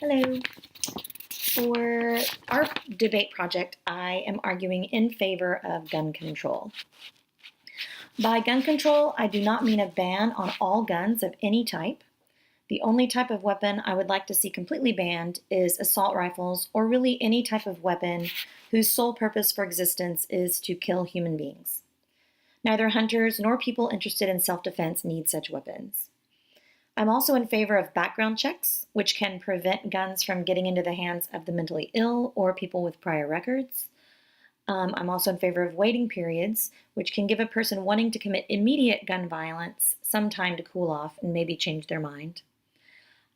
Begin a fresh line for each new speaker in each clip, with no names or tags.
Hello. For our debate project, I am arguing in favor of gun control. By gun control, I do not mean a ban on all guns of any type. The only type of weapon I would like to see completely banned is assault rifles, or really any type of weapon whose sole purpose for existence is to kill human beings. Neither hunters nor people interested in self-defense need such weapons. I'm also in favor of background checks, which can prevent guns from getting into the hands of the mentally ill or people with prior records. I'm also in favor of waiting periods, which can give a person wanting to commit immediate gun violence some time to cool off and maybe change their mind.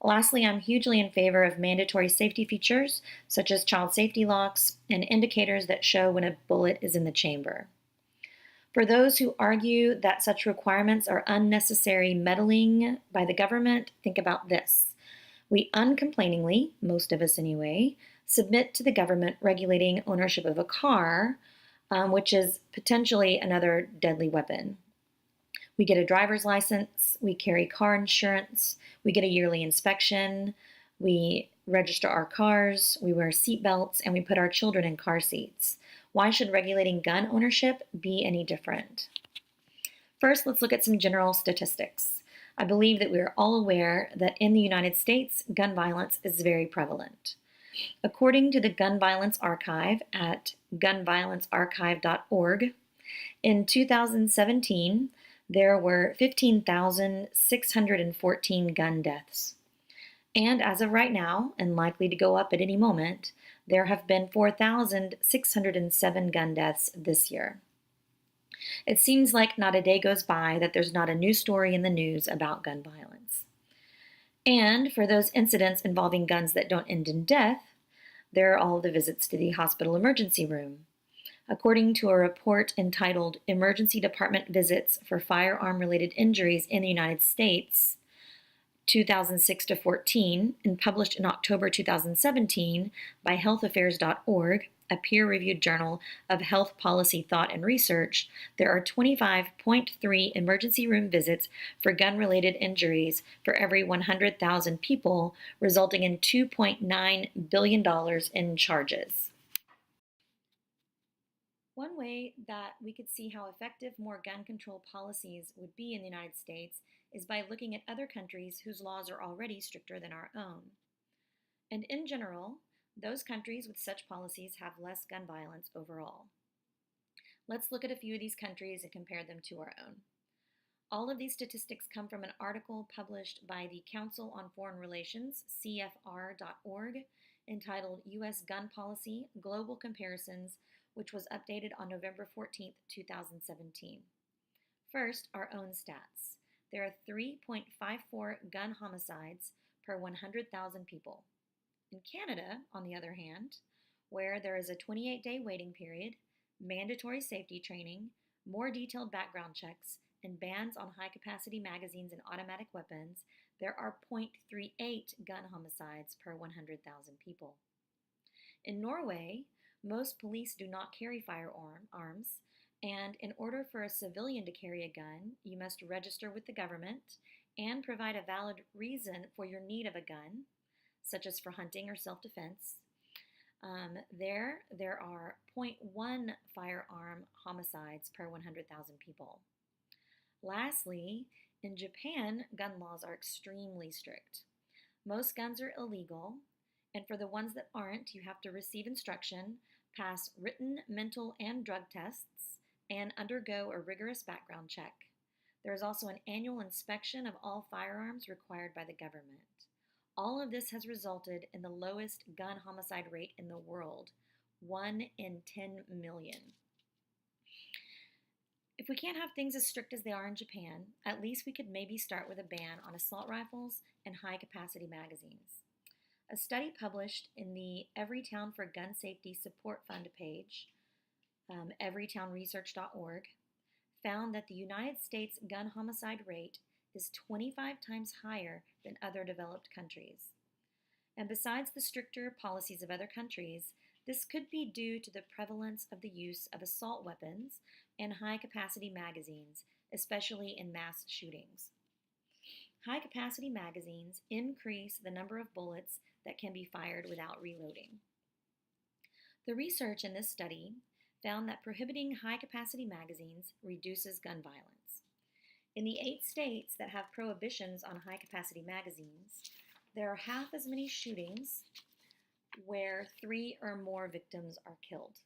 Lastly, I'm hugely in favor of mandatory safety features, such as child safety locks and indicators that show when a bullet is in the chamber. For those who argue that such requirements are unnecessary meddling by the government, think about this. We uncomplainingly, most of us anyway, submit to the government regulating ownership of a car, which is potentially another deadly weapon. We get a driver's license, we carry car insurance, we get a yearly inspection, we register our cars, we wear seat belts, and we put our children in car seats. Why should regulating gun ownership be any different? First, let's look at some general statistics. I believe that we are all aware that in the United States, gun violence is very prevalent. According to the Gun Violence Archive at gunviolencearchive.org, in 2017, there were 15,614 gun deaths. And as of right now, and likely to go up at any moment, there have been 4,607 gun deaths this year. It seems like not a day goes by that there's not a new story in the news about gun violence. And for those incidents involving guns that don't end in death, there are all the visits to the hospital emergency room. According to a report entitled Emergency Department Visits for Firearm-Related Injuries in the United States, 2006 to 14, and published in October 2017 by healthaffairs.org, a peer-reviewed journal of health policy thought and research, there are 25.3 emergency room visits for gun-related injuries for every 100,000 people, resulting in $2.9 billion in charges. One way that we could see how effective more gun control policies would be in the United States is by looking at other countries whose laws are already stricter than our own. And in general, those countries with such policies have less gun violence overall. Let's look at a few of these countries and compare them to our own. All of these statistics come from an article published by the Council on Foreign Relations, CFR.org, entitled U.S. Gun Policy, Global Comparisons, which was updated on November 14, 2017. First, our own stats. There are 3.54 gun homicides per 100,000 people. In Canada, on the other hand, where there is a 28-day waiting period, mandatory safety training, more detailed background checks, and bans on high-capacity magazines and automatic weapons, there are 0.38 gun homicides per 100,000 people. In Norway, most police do not carry firearms, and in order for a civilian to carry a gun, you must register with the government and provide a valid reason for your need of a gun, such as for hunting or self-defense. There are 0.1 firearm homicides per 100,000 people. Lastly, in Japan, gun laws are extremely strict. Most guns are illegal, and for the ones that aren't, you have to receive instruction, pass written, mental, and drug tests, and undergo a rigorous background check. There is also an annual inspection of all firearms required by the government. All of this has resulted in the lowest gun homicide rate in the world, 1 in 10 million. If we can't have things as strict as they are in Japan, at least we could maybe start with a ban on assault rifles and high-capacity magazines. A study published in the Everytown for Gun Safety Support Fund page, everytownresearch.org, found that the United States gun homicide rate is 25 times higher than other developed countries. And besides the stricter policies of other countries, this could be due to the prevalence of the use of assault weapons and high-capacity magazines, especially in mass shootings. High-capacity magazines increase the number of bullets that can be fired without reloading. The research in this study found that prohibiting high-capacity magazines reduces gun violence. In the 8 states that have prohibitions on high-capacity magazines, there are half as many shootings where 3 or more victims are killed.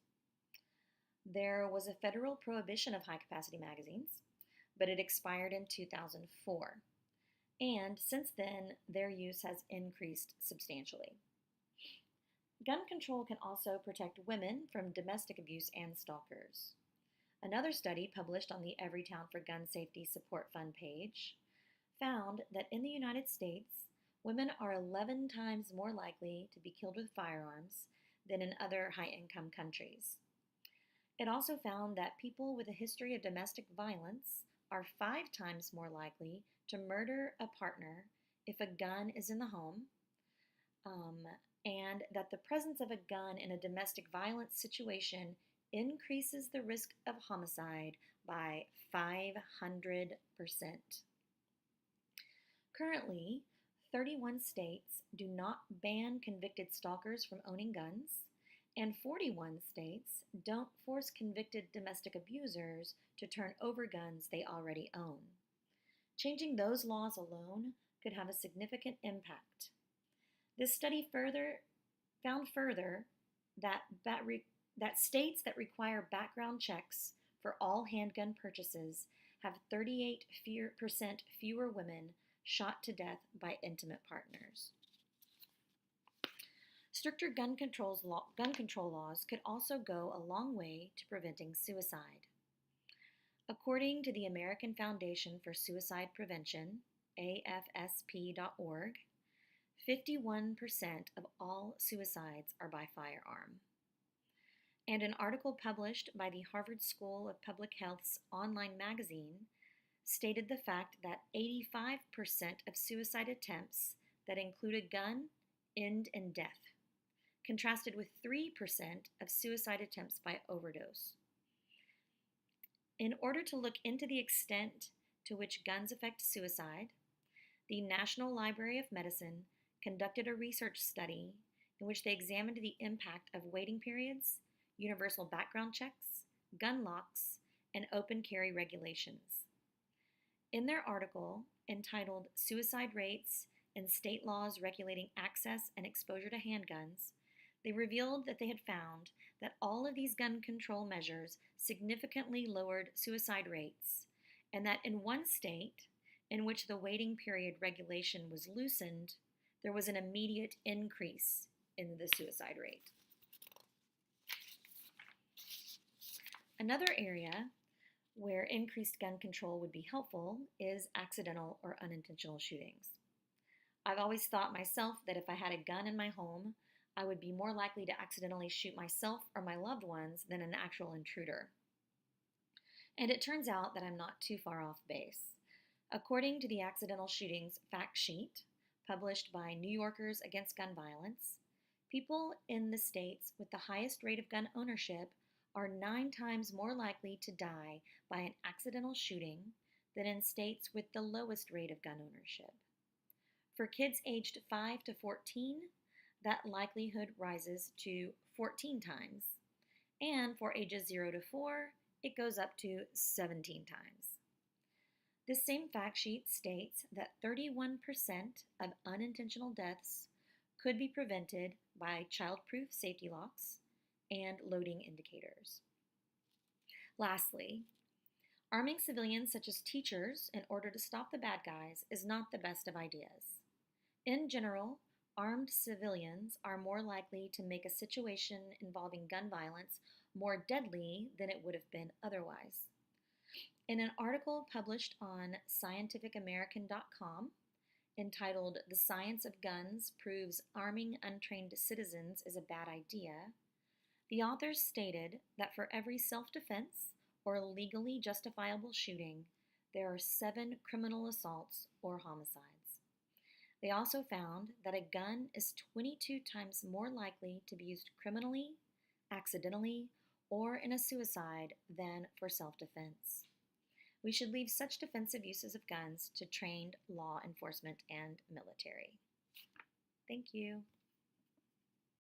There was a federal prohibition of high-capacity magazines, but it expired in 2004. And since then, their use has increased substantially. Gun control can also protect women from domestic abuse and stalkers. Another study published on the Everytown for Gun Safety Support Fund page found that in the United States, women are 11 times more likely to be killed with firearms than in other high-income countries. It also found that people with a history of domestic violence are 5 times more likely to murder a partner if a gun is in the home, and that the presence of a gun in a domestic violence situation increases the risk of homicide by 500%. Currently, 31 states do not ban convicted stalkers from owning guns, and 41 states don't force convicted domestic abusers to turn over guns they already own. Changing those laws alone could have a significant impact. This study found that states that require background checks for all handgun purchases have 38% fewer women shot to death by intimate partners. Stricter gun control laws could also go a long way to preventing suicide. According to the American Foundation for Suicide Prevention, AFSP.org, 51% of all suicides are by firearm. And an article published by the Harvard School of Public Health's online magazine stated the fact that 85% of suicide attempts that include a gun end in death, contrasted with 3% of suicide attempts by overdose. In order to look into the extent to which guns affect suicide, the National Library of Medicine conducted a research study in which they examined the impact of waiting periods, universal background checks, gun locks, and open carry regulations. In their article entitled Suicide Rates and State Laws Regulating Access and Exposure to Handguns, they revealed that they had found that all of these gun control measures significantly lowered suicide rates, and that in one state, in which the waiting period regulation was loosened, there was an immediate increase in the suicide rate. Another area where increased gun control would be helpful is accidental or unintentional shootings. I've always thought myself that if I had a gun in my home, I would be more likely to accidentally shoot myself or my loved ones than an actual intruder. And it turns out that I'm not too far off base. According to the Accidental Shootings Fact Sheet, published by New Yorkers Against Gun Violence, people in the states with the highest rate of gun ownership are 9 times more likely to die by an accidental shooting than in states with the lowest rate of gun ownership. For kids aged 5 to 14, that likelihood rises to 14 times, and for ages 0 to 4, it goes up to 17 times. This same fact sheet states that 31% of unintentional deaths could be prevented by child-proof safety locks and loading indicators. Lastly, arming civilians such as teachers in order to stop the bad guys is not the best of ideas. In general, armed civilians are more likely to make a situation involving gun violence more deadly than it would have been otherwise. In an article published on scientificamerican.com entitled "The Science of Guns Proves Arming Untrained Citizens is a Bad Idea," the authors stated that for every self-defense or legally justifiable shooting, there are 7 criminal assaults or homicides. They also found that a gun is 22 times more likely to be used criminally, accidentally, or in a suicide than for self-defense. We should leave such defensive uses of guns to trained law enforcement and military. Thank you.